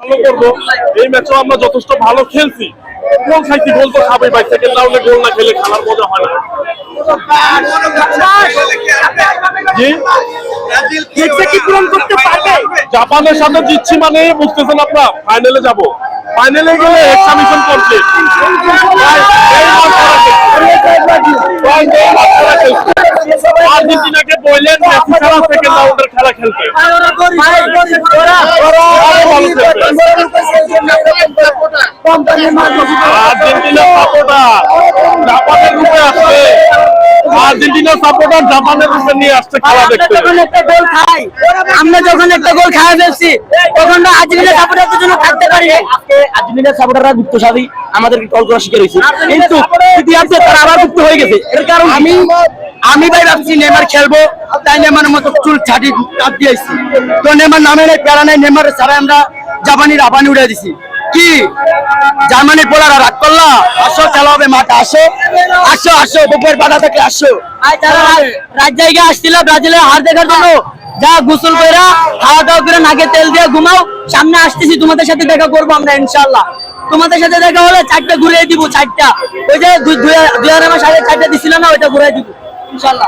ভালো করবো। এই ম্যাচেও আমরা যথেষ্ট ভালো খেলছি। গোল খাইছি, গোল তো খাবে ভাই। সেকেন্ড রাউন্ডে গোল না খেলে খেলার মজা হয় না। জি, জাপানের সাথে জিতছি মানে বুঝতেছেন আপনার, ফাইনালে যাব। ফাইনালে গেলে একটা মিশন কমপ্লিট। আর্জেন্টিনাকে বললেন মেসি ছাড়া সেকেন্ড রাউন্ডের খেলা খেলতে। আর্জেন্টিনা সাপোর্টার জাপানের রূপে আসছে। আর্জেন্টিনা সাপোর্টার জাপানের রূপে নিয়ে আসছে খেলা দেখতে। আমরা যখন একটা গোল খাওয়া ফেলছি তখন আর্জেন্টিনা সাপোর্টারদের জন্য থাকতে পারি। আজকে আর্জেন্টিনা সাপোর্টাররা গুপ্তসাবি আমাদেরকে কল করা শিখে রয়েছে, কিন্তু ইতিহাসে তারা আবার গুপ্ত হয়ে গেছে। এর কারণ আমি ভাই ভাবছি নেইমার খেলবো, তাই নেইমারের মতো চুল ছাটি কাট দিয়েছি। তো নেইমার নামে নাই, প্যারা নাই, নেইমার ছাড়া আমরা জাপানির আবানি উড়ে দিছি। কি জার্মানির পোলারা রাগ করলা? আসো, খেলা হবে মাঠে, আসো আসো আসো, বুকের পাটা থেকে আসো। রাত জায়গায় আসছিল ব্রাজিলের হার দেখার জন্য, যা গোসল করে খাওয়া দাওয়া করে নাকে তেল দিয়ে ঘুমাও। সামনে আসতেছি, তোমাদের সাথে দেখা করবো আমরা ইনশাল্লাহ। তোমাদের সাথে দেখা হলে 4টা ঘুরিয়ে দিব, 4টা। ওই যে 2000 আমার সাড়ে 4টা দিছিল না, ওইটা ঘুরিয়ে দিব ইনশাল্লাহ।